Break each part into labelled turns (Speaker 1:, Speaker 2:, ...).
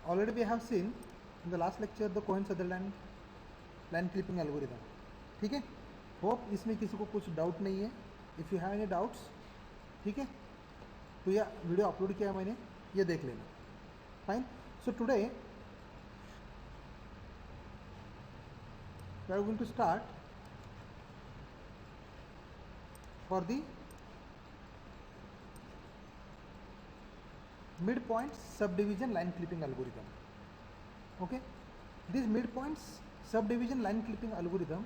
Speaker 1: already we have seen in the last lecture the Cohen-Sutherland line clipping algorithm. ठीक है, hope इसमें किसी को कुछ डाउट नहीं है. If you have any doubts, ठीक है, तो यह वीडियो अपलोड किया मैंने, ये देख लेना. Fine. So today we are going to start for the mid point sub division line clipping algorithm. Okay, this mid points subdivision line clipping algorithm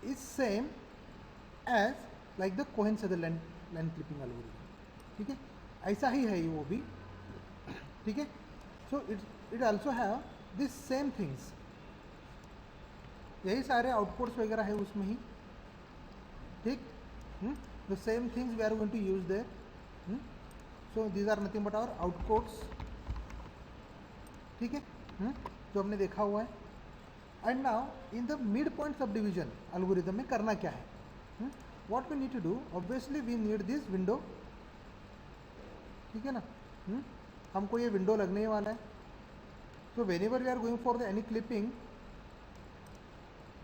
Speaker 1: is same as like the Cohen-Sutherland line clipping algorithm. ठीक है, ऐसा ही है वो भी. ठीक है, so it also have this same things. यही सारे आउटपुट्स वगैरह है उसमें ही. ठीक, the same things we are going to use there. So these are nothing but our outputs. ठीक है, जो हमने देखा हुआ है. And now in the mid point sub division algorithm में करना क्या है, what we need to do, obviously we need this window. ठीक है ना, हमको ये विंडो लगने वाला है. So whenever we are going for the any clipping,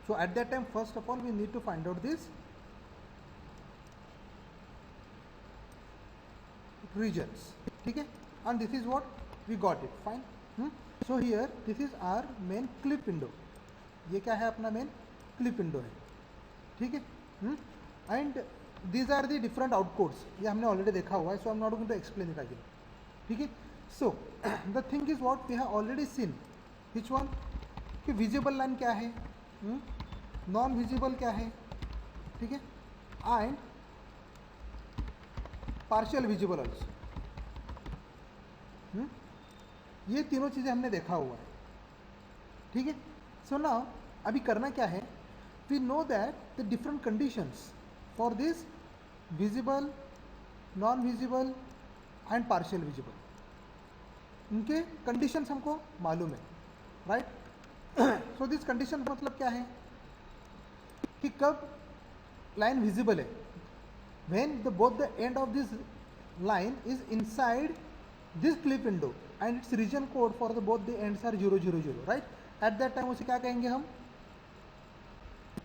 Speaker 1: so at that time first of all we need to find out this regions. ठीक है, and this is what we got it. Fine. So here this is our main clip window. ये क्या है, अपना main clip window है. ठीक है, and these are the different outputs. ये हमने ऑलरेडी देखा हुआ है, so I am not going to explain it again. ठीक है, so the thing is what we have already seen. Which one, कि विजिबल लाइन क्या है, नॉन विजिबल क्या है, ठीक है, एंड पार्शियल विजिबल ऑल्सो. ये तीनों चीज़ें हमने देखा हुआ है. ठीक है, सो नाउ अभी करना क्या है, we know that the different conditions for this visible, non visible and partial visible, इनके कंडीशंस हमको मालूम है. राइट. सो दिस कंडीशन मतलब क्या है, कि कब लाइन विजिबल है, when both the end of this line is inside this clip window and its region code for both the ends are 0 0 0. right, at that time उसे क्या कहेंगे हम,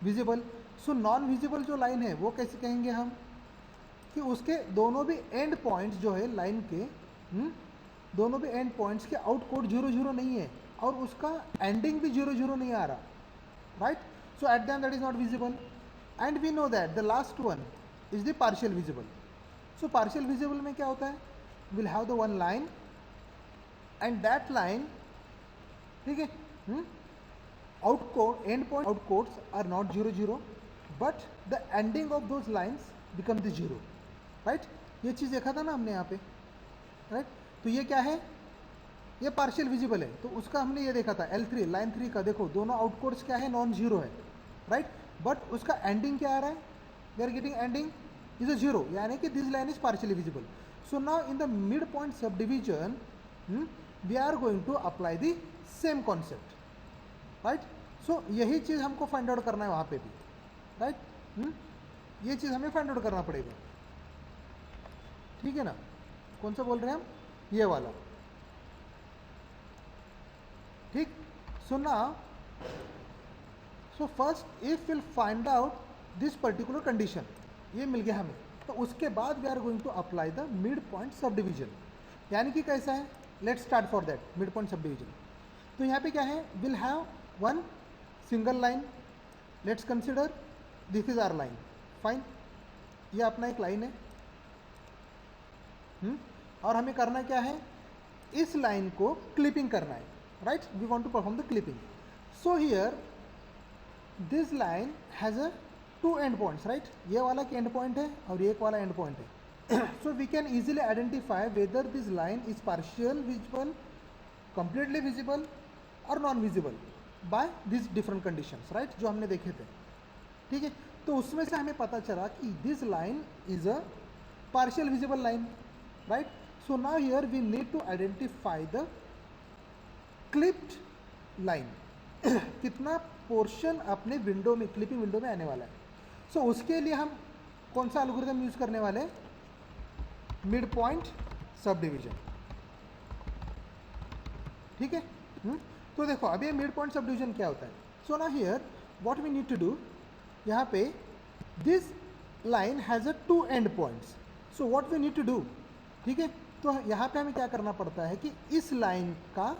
Speaker 1: विजिबल. सो नॉन विजिबल जो line है वो कैसे कहेंगे हम, कि उसके दोनों भी एंड पॉइंट्स जो है लाइन के, दोनों भी एंड पॉइंट्स के आउट कोड 0 0 नहीं है और उसका एंडिंग भी 0 0 नहीं आ रहा. Right. So at that is not visible. And we know that the last one is the partial visible. So partial visible में क्या होता है, we'll have the one line and that line, ठीक है, outcode end point outcodes are not 0 0 but the ending of those lines become the 0. right, ये चीज़ देखा था ना हमने यहाँ पे. राइट, तो ये क्या है, ये पार्शियल विजिबल है. तो उसका हमने ये देखा था L3 लाइन 3 का, देखो दोनों आउटकोड्स क्या है, नॉन जीरो है. राइट, बट उसका एंडिंग क्या आ रहा है, we are getting ending is a 0, यानी कि this line is partially visible. So now in the midpoint subdivision we are going to apply the same concept. right, so यही चीज़ हमको find out करना है वहाँ पे भी. राइट, ये चीज़ हमें फाइंड आउट करना पड़ेगा. ठीक है ना, कौन सा बोल रहे हैं हम, ये वाला. ठीक. So now, so first if will find out this particular condition, ये मिल गया हमें, तो उसके बाद we are going to apply the mid point sub division. यानी कि कैसा है, let's start for that mid point sub division. तो यहाँ पे क्या है, will have one single line. Let's consider this is our line. Fine, ये अपना एक लाइन है. और हमें करना क्या है, इस लाइन को क्लिपिंग करना है. Right, we want to perform the clipping. So here this line has a two end points. Right, ये वाला एक एंड पॉइंट है और ये एक वाला एंड पॉइंट है. So we can easily identify whether this line is partial visible, completely visible और non visible by this different conditions. Right, जो हमने देखे थे. ठीक है, तो उसमें से हमें पता चला कि this line is a partial visible line. Right, so now here we need to identify the clipped line. कितना पोर्शन अपने विंडो में, क्लिपिंग विंडो में आने वाला है. सो उसके लिए हम कौन सा एल्गोरिथम यूज करने वाले हैं, मिड पॉइंट सब डिवीजन. ठीक है। तो देखो अब ये मिड पॉइंट सब डिवीजन क्या होता है। सो ना here what we need to do, यहाँ पे this line has a 2 end points, so what we need to do, ठीक है। तो यहाँ पे हमें क्या करना पड़ता है कि इस लाइन का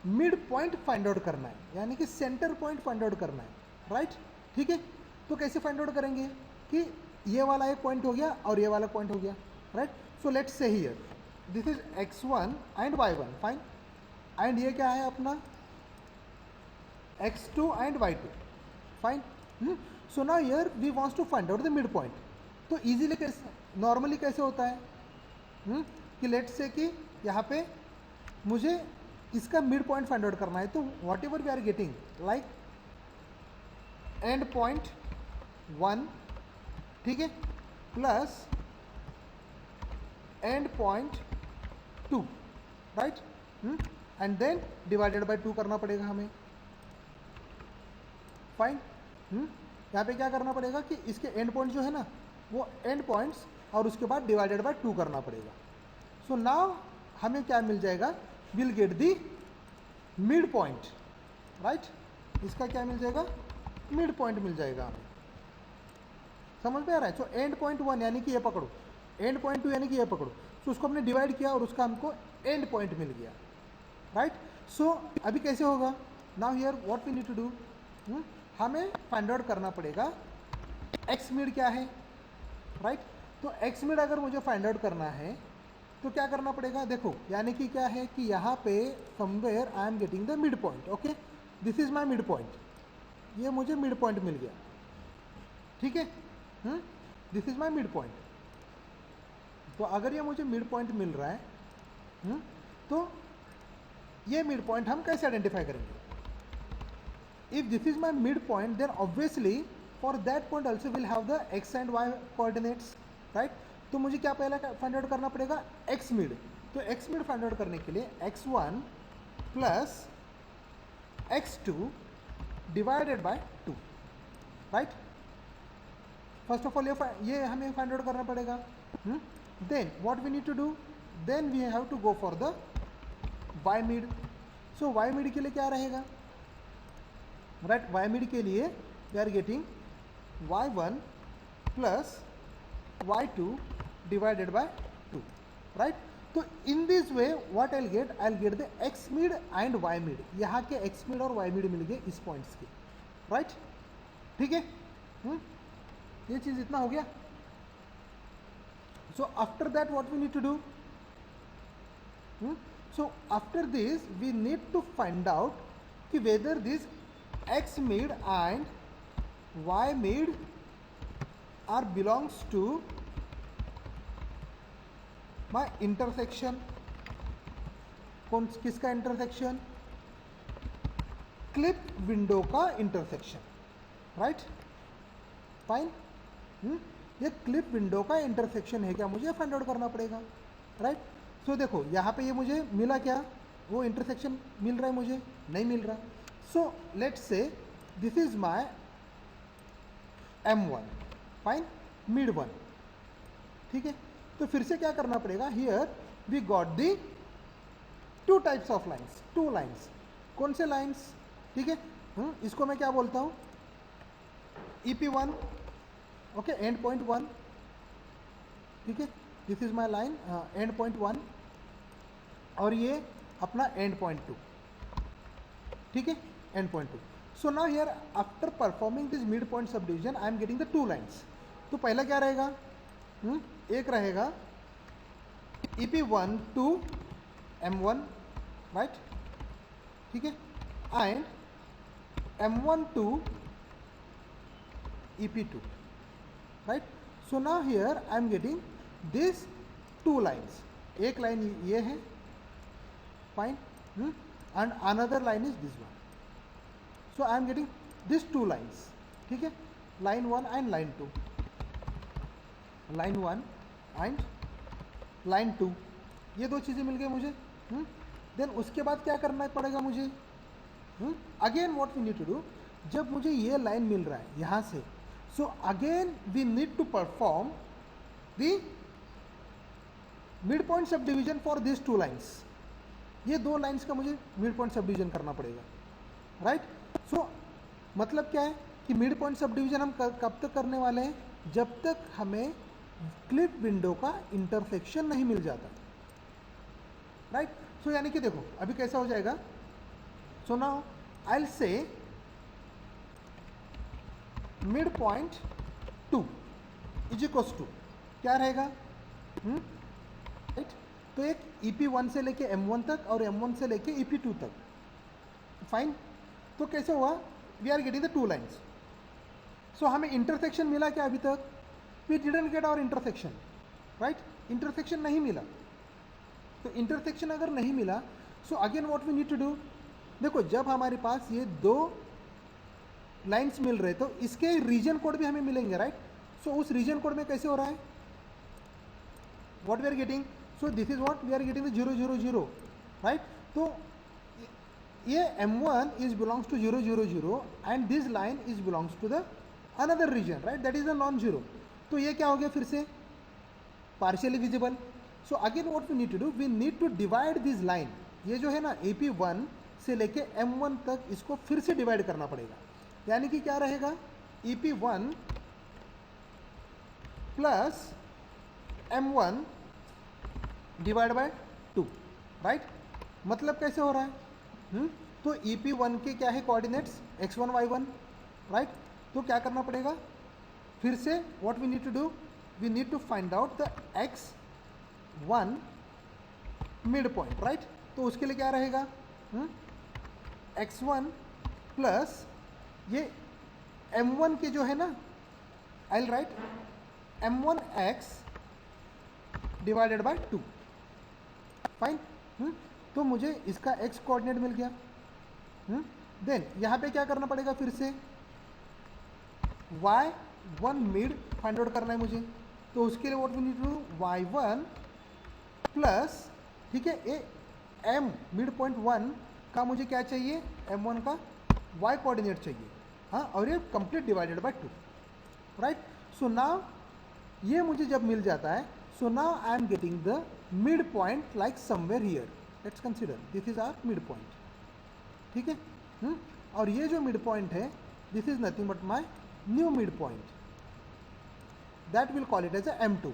Speaker 1: मिड पॉइंट फाइंड आउट करना है, यानी कि सेंटर पॉइंट फाइंड आउट करना है, राइट। ठीक है, तो कैसे फाइंड आउट करेंगे कि ये वाला एक पॉइंट हो गया और ये वाला पॉइंट हो गया, right. So let's say here this is x1 and y1, fine, and ये क्या है अपना x2 and y2, fine. So now here we wants to find out the mid point. तो इजीली कैसे, नॉर्मली कैसे होता है कि लेट्स से कि यहाँ पे मुझे इसका मिड पॉइंट फाइंड आउट करना है, तो whatever we are getting like end point 1, ठीक है, plus end point 2, right, and then divided by 2 करना पड़ेगा हमें, फाइन। यहाँ पे क्या करना पड़ेगा कि इसके एंड पॉइंट जो है ना वो एंड पॉइंट्स और उसके बाद डिवाइडेड बाय 2 करना पड़ेगा। सो नाउ हमें क्या मिल जाएगा, will get the mid point, right. इसका क्या मिल जाएगा, मिड पॉइंट मिल जाएगा हमें, समझ में आ रहा है। सो एंड पॉइंट 1 यानी कि ये पकड़ो, एंड पॉइंट 2 यानी कि ये पकड़ो, तो उसको हमने डिवाइड किया और उसका हमको एंड पॉइंट मिल गया, राइट। सो अभी कैसे होगा, now here what we need to do, हमें फाइंड आउट करना पड़ेगा एक्स मिड क्या है, राइट। तो एक्स मिड अगर मुझे फाइंड आउट करना है तो क्या करना पड़ेगा, देखो यानी कि क्या है कि यहाँ पे somewhere I am getting the mid point, okay, this is my mid point, ये मुझे मिड पॉइंट मिल गया, ठीक है, this is my mid point. तो अगर ये मुझे मिड पॉइंट मिल रहा है, तो ये मिड पॉइंट हम कैसे आइडेंटिफाई करेंगे, if this is my mid point then obviously for that point also will have the x and y coordinates, right. तो मुझे क्या पहला फाइंड आउट करना पड़ेगा, एक्स मिड। तो एक्स मिड फाइंड आउट करने के लिए x1 plus x2 divided by 2, right. First of all ये हमें फाइंड आउट करना पड़ेगा। Then what we need to do, then we have to go for the y mid. So y mid के लिए क्या रहेगा, राइट, y मिड के लिए we are getting y1 plus y2 divided by 2, right. तो in this way what I will get the x mid and y mid, यहाँ के x mid और y मिड मिल गए इस पॉइंट्स के, राइट, ठीक है। ये चीज इतना हो गया। So after that what we need to do, so after this we need to find out कि whether this x mid and y mid are belongs to my intersection. कौन किसका इंटरसेक्शन, क्लिप विंडो का intersection, right, fine. ये clip window का intersection है क्या, मुझे find out करना पड़ेगा, राइट। सो देखो यहाँ पे ये मुझे मिला क्या, वो इंटरसेक्शन मिल रहा है, मुझे नहीं मिल रहा। So let's say this is my M1, fine, mid 1, ठीक है। तो फिर से क्या करना पड़ेगा, here we got the 2 types of lines, 2 lines. कौन से लाइन्स, ठीक है, इसको मैं क्या बोलता हूँ, EP1, ओके, एंड पॉइंट 1, ठीक है, this is my line and point 1, और ये अपना एंड पॉइंट 2, ठीक है, and point 2। So now here after performing this mid point sub division I am getting the 2 lines. तो पहला क्या रहेगा, एक रहेगा EP1 टू M1, राइट, ठीक है, and M1 to EP2, right. So now here I am getting this 2 lines, एक line ये है, fine, and another line is this one. So I am getting this 2 lines, ठीक है, line 1 and line 2, line 1 and line 2, ये 2 चीज़ें मिल गई मुझे। Then उसके बाद क्या करना पड़ेगा मुझे, again what we need to do, जब मुझे ये लाइन मिल रहा है यहाँ से, so again we need to perform the mid point sub division for this 2 lines, ये दो लाइंस का मुझे मिड पॉइंट सब डिवीजन करना पड़ेगा, राइट। सो मतलब क्या है कि मिड पॉइंट सब डिवीजन हम कब तक करने वाले हैं, जब तक हमें क्लिप विंडो का इंटरसेक्शन नहीं मिल जाता, राइट। सो यानी कि देखो अभी कैसा हो जाएगा, so now I will say mid point 2 is equals to क्या रहेगा, राइट। तो एक EP1 से लेके M1 तक और M1 से लेके EP2 तक, फाइन। तो कैसे हुआ, we are getting the two lines. So हमें इंटरसेक्शन मिला क्या अभी तक, we didn't get our intersection, right. Intersection नहीं मिला, तो इंटरसेक्शन अगर नहीं मिला, so again what we need to do, देखो जब हमारे पास ये दो लाइन्स मिल रहे तो इसके रीजन कोड भी हमें मिलेंगे, राइट। सो उस रीजन कोड में कैसे हो रहा है, what we are getting, so this is what we are getting the 0 0 0, right. तो ये M1 is belongs to 0 0 0 and this line is belongs to the another region, right, that is the non zero. तो ये क्या हो गया फिर से partially visible. So again what we need to do, we need to divide this line, ये जो है ना AP1 से लेके M1 तक इसको फिर से डिवाइड करना पड़ेगा, यानी कि क्या रहेगा EP1 plus M1 divide by 2, right. मतलब कैसे हो रहा है, तो EP1 के क्या है कोऑर्डिनेट्स x1 y1, राइट। तो क्या करना पड़ेगा फिर से, what we need to do, we need to find out the x1 mid point, right. तो उसके लिए क्या रहेगा, x1 प्लस ये M1 के जो है ना, I will write M1x divided by 2, fine. तो मुझे इसका x कोऑर्डिनेट मिल गया। देन यहाँ पे क्या करना पड़ेगा फिर से, y1 मिड फाइंड आउट करना है मुझे, तो उसके लिए what we need to do, y1 plus, ठीक है, ए m मिड पॉइंट 1 का मुझे क्या चाहिए, M1 का y कोऑर्डिनेट चाहिए, हाँ, और ये complete divided by 2, right. So now ये मुझे जब मिल जाता है, so now I am getting the mid point like somewhere here, let's consider this is our mid point, ठीक है। और ये जो मिड पॉइंट है, this is nothing but my new mid point, that will call it as a M2,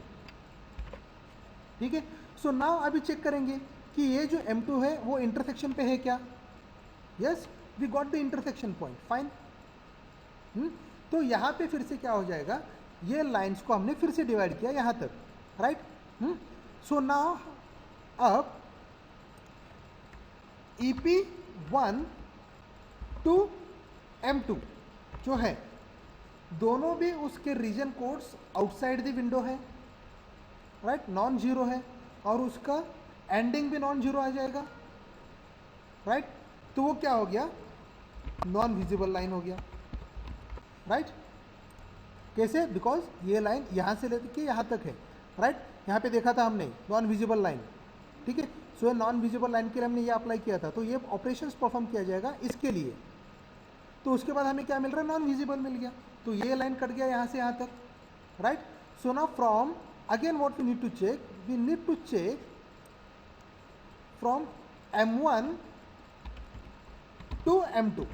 Speaker 1: ठीक है। So now अभी check करेंगे कि ये जो M2 है वो इंटरसेक्शन पे है क्या, yes, we got the intersection point, fine. तो यहाँ पे फिर से क्या हो जाएगा, ये लाइंस को हमने फिर से डिवाइड किया यहाँ तक, राइट। सो नाउ अब EP1 टू M2 जो है, दोनों भी उसके region codes outside the window है, राइट, नॉन जीरो है, और उसका एंडिंग भी नॉन जीरो आ जाएगा, राइट। तो वो क्या हो गया, नॉन विजिबल लाइन हो गया, राइट। कैसे, बिकॉज ये लाइन यहाँ से लेकर के यहाँ तक है, राइट। यहाँ पे देखा था हमने नॉन विजिबल लाइन, ठीक है। सो ये नॉन विजिबल लाइन के लिए हमने ये अप्लाई किया था, तो ये ऑपरेशंस परफॉर्म किया जाएगा इसके लिए। तो उसके बाद हमें क्या मिल रहा है, नॉन विजिबल मिल गया, तो ये लाइन कट गया यहाँ से यहाँ तक, right. So now from again what we need to check, we need to check from M1 to M2,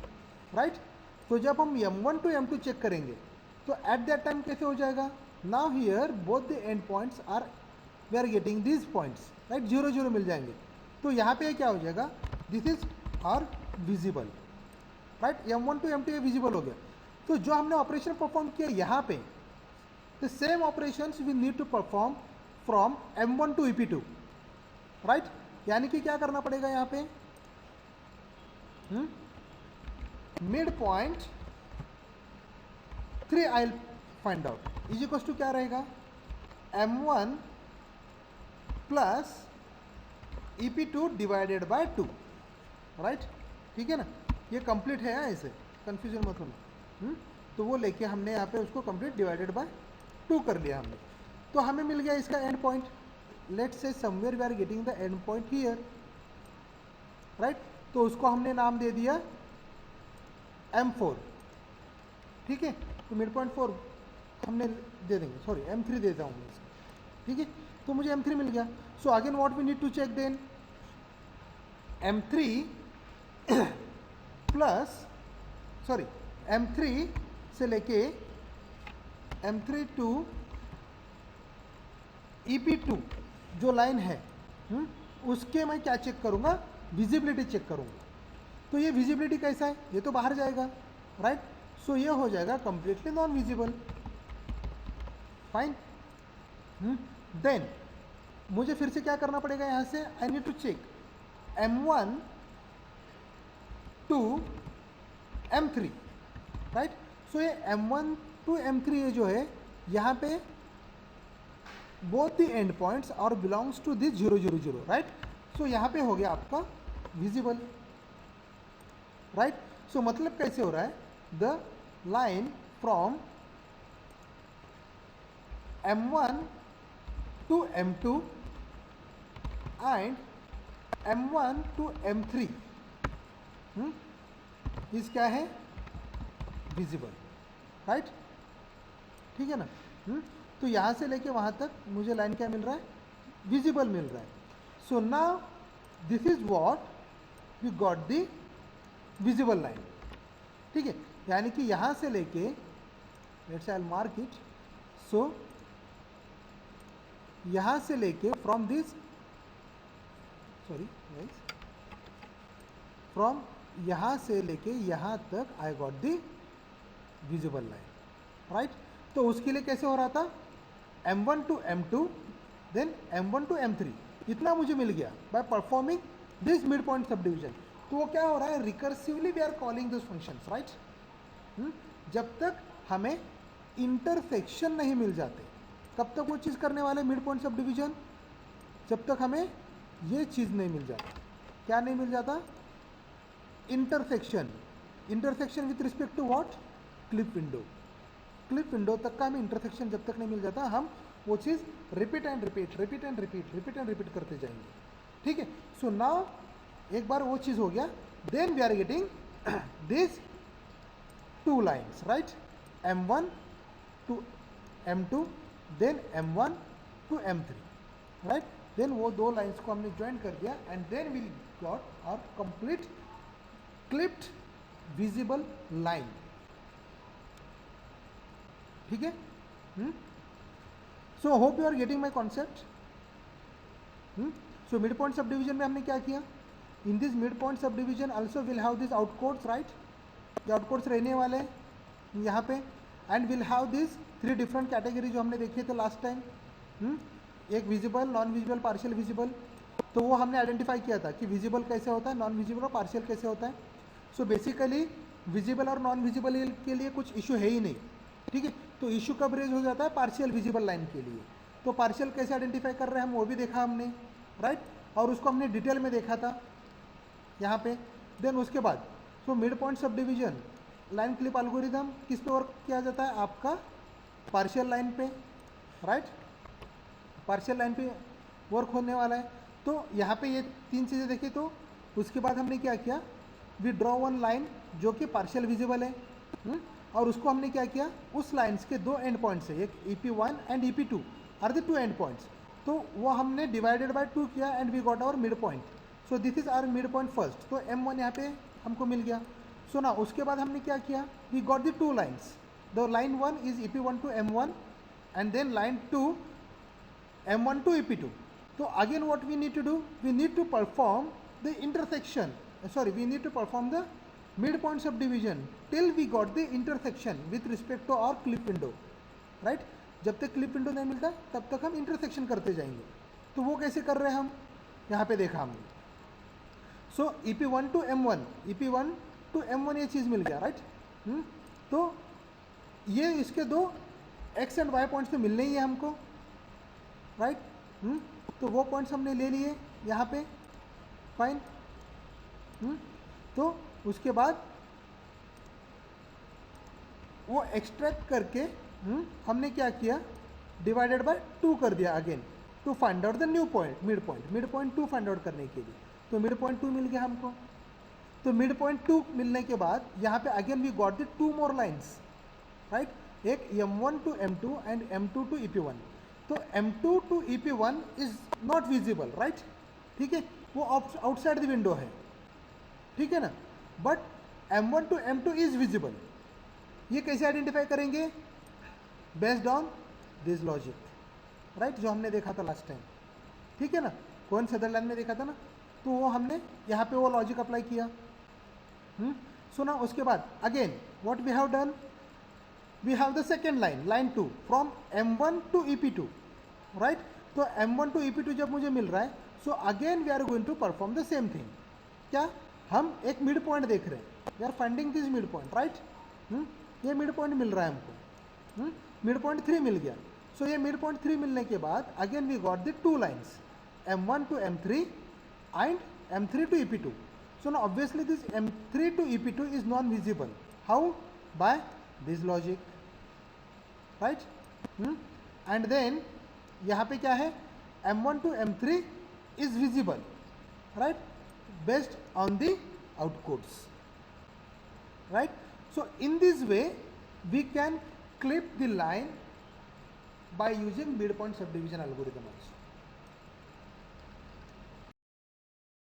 Speaker 1: right. तो जब हम M1 टू M2 चेक करेंगे तो एट दैट टाइम कैसे हो जाएगा, now here both the end points are, we are getting these points, right, 0 0 मिल जाएंगे। तो यहाँ पे क्या हो जाएगा, this is are visible, right, M1 to M2 ये विजिबल हो गया। तो जो हमने ऑपरेशन परफॉर्म किया यहाँ पे, the same operations we need to perform from M1 to EP2, right. यानी कि क्या करना पड़ेगा यहाँ पे, mid point 3 I will find out is equals to क्या रहेगा, M1 plus EP2 divided by 2, right, ठीक है ना। ये कंप्लीट है, ऐसे कंफ्यूजन मत होना। तो वो लेके हमने यहाँ पे उसको कंप्लीट डिवाइडेड बाय 2 कर लिया हमने, तो हमें मिल गया इसका end point. Let's say somewhere we are getting the end point here, right. तो उसको हमने नाम दे दिया M4, ठीक है। तो मिड पॉइंट 4 हमने दे देंगे, सॉरी M3 देता हूँ मैं इसको, ठीक है। तो मुझे M3 मिल गया। So again what we need to check then, M3 plus sorry M3 से लेके M3 टू EP2 जो लाइन है, उसके मैं क्या चेक करूँगा, विजिबिलिटी चेक करूँगा। तो ये विजिबिलिटी कैसा है, ये तो बाहर जाएगा, राइट। सो ये हो जाएगा completely non visible, fine. Then मुझे फिर से क्या करना पड़ेगा, यहाँ से I need to check M1 to M3, right. So ये M1 टू M3 ये जो है यहाँ पे बोथ द एंड पॉइंट्स और belongs to this 0 0 0, right. So यहाँ पे हो गया आपका विजिबल, राइट। सो मतलब कैसे हो रहा है, the line from M1 to M2 and M1 to M3 इस क्या है, विजिबल, राइट, ठीक है ना। तो यहाँ से लेके वहाँ तक मुझे लाइन क्या मिल रहा है, विजिबल मिल रहा है। So now this is what we got the visible line, ठीक है। यानी कि यहाँ से लेके let's I will mark it, so यहाँ से लेके फ्रॉम दिस सॉरी फ्रॉम यहाँ से लेके यहाँ तक I got the visible line, right. तो उसके लिए कैसे हो रहा था, M1 to M2 then M1 to M3, इतना मुझे मिल गया by performing this mid point sub division. तो वो क्या हो रहा है, recursively we are calling this functions, right. जब तक हमें इंटरसेक्शन नहीं मिल जाते, कब तक वो चीज़ करने वाले मिड पॉइंट सब डिविजन, जब तक हमें ये चीज़ नहीं मिल जाता। क्या नहीं मिल जाता, intersection, intersection with respect to what, clip window. Clip window तक का हमें इंटरसेक्शन जब तक नहीं मिल जाता, हम वो चीज़ repeat and repeat repeat and repeat repeat and repeat करते जाएंगे, ठीक है। सो नाउ एक बार वो चीज़ हो गया, then we are getting this two lines, right, M1 to M2 then M1 to M3, right. Then वो दो लाइन्स को हमने ज्वाइन कर दिया and then we got our complete clipped visible line, ठीक है। So hope you are getting my concept. So mid point sub division में हमने क्या किया, in this mid point sub division also will have this outcodes, right. ये आउटकोड्स रहने वाले हैं यहाँ पे, and will have this 3 different category जो हमने देखे थे लास्ट टाइम, एक visible, non visible, partial visible. तो वो हमने आइडेंटिफाई किया था कि विजिबल कैसे होता है, नॉन विजिबल और पार्शियल कैसे होता है। सो बेसिकली विजिबल और नॉन विजिबल के लिए कुछ इशू है ही नहीं, ठीक है। तो इशू कब रेज हो जाता है, पार्शियल विजिबल लाइन के लिए। तो पार्शियल कैसे आइडेंटिफाई कर रहे हैं हम, वो भी देखा हमने, राइट, और उसको हमने डिटेल में देखा था यहाँ पे। देन उसके बाद सो mid point sub division line clip algorithm किस पे वर्क किया जाता है, आपका पार्शियल लाइन पे, राइट, पार्शियल लाइन पे वर्क होने वाला है। तो यहाँ पे ये 3 चीज़ें देखी। तो उसके बाद हमने क्या किया, वी ड्रॉ वन लाइन जो कि पार्शियल विजिबल है, और उसको हमने क्या किया, उस लाइन्स के 2 एंड पॉइंट्स है, एक EP1 and EP2 are the 2 end points. तो वो हमने डिवाइडेड बाय 2 किया and we got our mid point. So this is our mid point first. तो M1 यहाँ पे हमको मिल गया। सो ना उसके बाद हमने क्या किया, we got the 2 lines. The line 1 is EP1 to M1 and then line 2 M1 to EP2. So again what we need to do, we need to perform the intersection, we need to perform the midpoint subdivision till we got the intersection with respect to our clip window, right। जब तक clip window नहीं मिलता तब तक हम intersection करते जाएंगे। तो वो कैसे कर रहे हैं हम, यहाँ पे देखा हमने। सो EP1 to M1, EP1 to M1 ये चीज़ मिल गया, राइट। तो ये इसके 2 X एंड Y पॉइंट्स तो मिलने ही है हमको, राइट। तो वो पॉइंट्स हमने ले लिए यहाँ पे, फाइन। तो उसके बाद वो एक्सट्रैक्ट करके हमने क्या किया, डिवाइडेड बाय 2 कर दिया again to find out the new point, mid point 2 find out करने के लिए। तो मिड पॉइंट 2 मिल गया हमको। तो मिड पॉइंट 2 मिलने के बाद यहाँ पे again we got the 2 more lines, right, एक M1 to M2 and M2 to EP1। तो M2 to EP1 is not visible, right, ठीक है, वो आउटसाइड द विंडो है, ठीक है ना, but M1 to M2 is visible. ये कैसे आइडेंटिफाई करेंगे? Based on this logic, right, जो हमने देखा था लास्ट टाइम, ठीक है ना, कौन सदरलैंड में देखा था ना, तो वो हमने यहाँ पे वो लॉजिक अप्लाई किया। सुना, उसके बाद again what we have done, we have the second line, line 2 from M1 to EP2, right. तो M1 to EP2 जब मुझे मिल रहा है, so again we are going to perform the same thing. क्या? हम एक मिड पॉइंट देख रहे हैं, we are finding this mid point, right. ये मिड पॉइंट मिल रहा है हमको, मिड पॉइंट 3 मिल गया। सो ये मिड पॉइंट 3 मिलने के बाद again we got the 2 lines, M1 to M3 and M3 to EP2. So now obviously this M3 to EP2 is non-visible. How? By this logic, right? And then यहाँ पे क्या है, M1 to M3 is visible, right? Based on the outcodes, right? So in this way we can clip the line by using midpoint subdivision algorithm also.